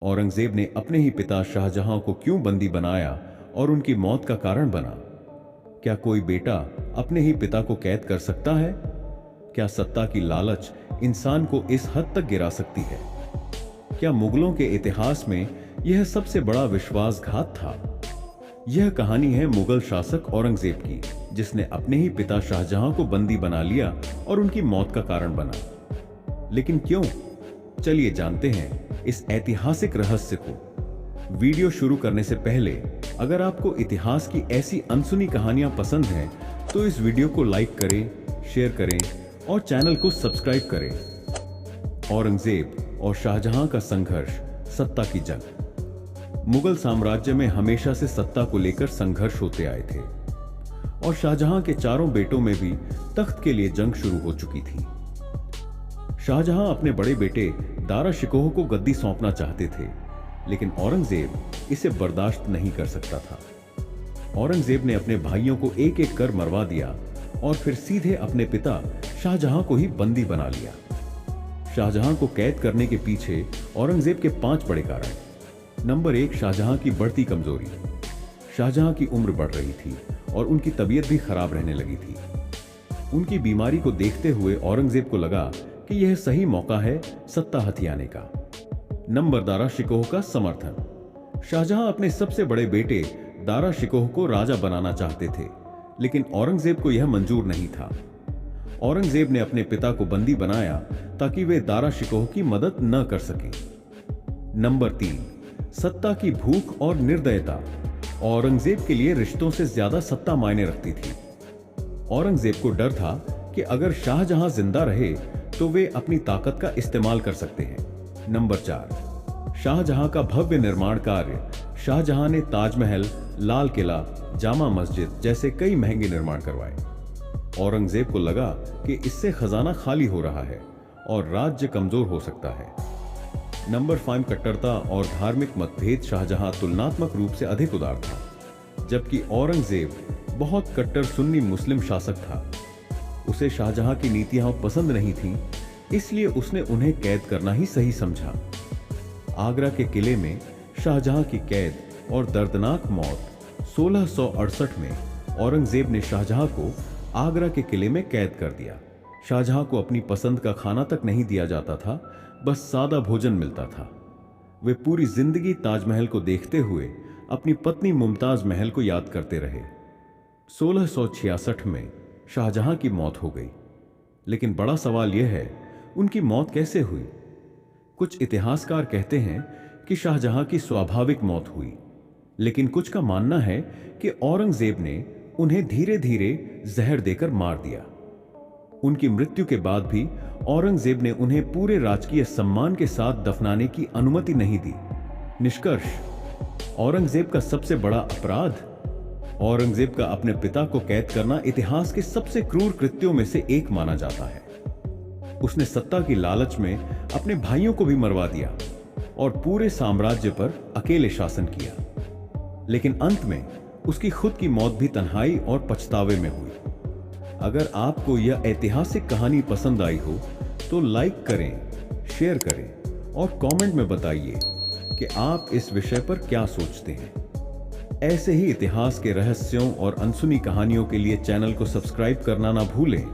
औरंगजेब ने अपने ही पिता शाहजहां को क्यों बंदी बनाया और उनकी मौत का कारण बना? क्या कोई बेटा अपने ही पिता को कैद कर सकता है? क्या सत्ता की लालच इंसान को इस हद तक गिरा सकती है? क्या मुगलों के इतिहास में यह सबसे बड़ा विश्वासघात था? यह कहानी है मुगल शासक औरंगजेब की, जिसने अपने ही पिता शाहजहां को बंदी बना लिया और उनकी मौत का कारण बना। लेकिन क्यों? चलिए जानते हैं इस ऐतिहासिक रहस्य को। वीडियो शुरू करने से पहले अगर आपको इतिहास की ऐसी अनसुनी कहानियां पसंद हैं तो इस वीडियो को लाइक करें, शेयर करें और चैनल को सब्सक्राइब करें। औरंगजेब और शाहजहां का संघर्ष, सत्ता की जंग। मुगल साम्राज्य में हमेशा से सत्ता को लेकर संघर्ष होते आए थे और शाहजहां के चारों बेटों में भी तख्त के लिए जंग शुरू हो चुकी थी। शाहजहां अपने बड़े बेटे दारा शिकोह को गद्दी सौंपना चाहते थे, लेकिन औरंगजेब इसे बर्दाश्त नहीं कर सकता था। औरंगजेब ने अपने भाइयों को एक एक कर मरवा दिया और फिर सीधे अपने पिता शाहजहां को ही बंदी बना लिया। शाहजहां को कैद करने के पीछे औरंगजेब के 5 बड़े कारण। नंबर 1, शाहजहां की बढ़ती कमजोरी। शाहजहां की उम्र बढ़ रही थी और उनकी तबीयत भी खराब रहने लगी थी। उनकी बीमारी को देखते हुए औरंगजेब को लगा कि यह सही मौका है सत्ता हथियाने का। नंबर, दारा शिकोह का समर्थन। शाहजहां अपने सबसे बड़े बेटे दारा शिकोह को राजा बनाना चाहते थे, लेकिन औरंगजेब को यह मंजूर नहीं था। औरंगजेब ने अपने पिता को बंदी बनाया ताकि वे दारा शिकोह की मदद न कर सकें। नंबर 3, सत्ता की भूख और निर्दयता। औरंगजेब के लिए रिश्तों से ज्यादा सत्ता मायने रखती थी। औरंगजेब को डर था कि अगर शाहजहां जिंदा रहे तो वे अपनी ताकत का इस्तेमाल कर सकते हैं। नंबर 4, शाहजहां का भव्य निर्माण कार्य। शाहजहां ने ताजमहल, लाल किला, जामा मस्जिद जैसे कई महंगे निर्माण करवाए। औरंगजेब को लगा कि इससे खजाना खाली हो रहा है और राज्य कमजोर हो सकता है। नंबर 5, कट्टरता और धार्मिक मतभेद। शाहजहां तुलनात्मक रूप से अधिक उदार था, जबकि औरंगजेब बहुत कट्टर सुन्नी मुस्लिम शासक था। उसे शाहजहां की नीतियां पसंद नहीं थीं, इसलिए उसने उन्हें कैद करना ही सही समझा। आगरा के किले में शाहजहां की कैद और दर्दनाक मौत। 1668 में औरंगजेब ने शाहजहां को आगरा के किले में कैद कर दिया। शाहजहां को अपनी पसंद का खाना तक नहीं दिया जाता था, बस सादा भोजन मिलता था। वे पूरी जिंदगी ताजमहल को देखते हुए अपनी पत्नी मुमताज महल को याद करते रहे। 1666 में शाहजहां की मौत हो गई, लेकिन बड़ा सवाल यह है, उनकी मौत कैसे हुई? कुछ इतिहासकार कहते हैं कि शाहजहां की स्वाभाविक मौत हुई, लेकिन कुछ का मानना है कि औरंगजेब ने उन्हें धीरे धीरे जहर देकर मार दिया। उनकी मृत्यु के बाद भी औरंगजेब ने उन्हें पूरे राजकीय सम्मान के साथ दफनाने की अनुमति नहीं दी। निष्कर्ष, औरंगजेब का सबसे बड़ा अपराध। औरंगजेब का अपने पिता को कैद करना इतिहास के सबसे क्रूर कृत्यों में से एक माना जाता है। उसने सत्ता की लालच में अपने भाइयों को भी मरवा दिया और पूरे साम्राज्य पर अकेले शासन किया। लेकिन अंत में उसकी खुद की मौत भी तन्हाई और पछतावे में हुई। अगर आपको यह ऐतिहासिक कहानी पसंद आई हो तो लाइक करें, शेयर करें और कमेंट में बताइए कि आप इस विषय पर क्या सोचते हैं। ऐसे ही इतिहास के रहस्यों और अनसुनी कहानियों के लिए चैनल को सब्सक्राइब करना ना भूलें।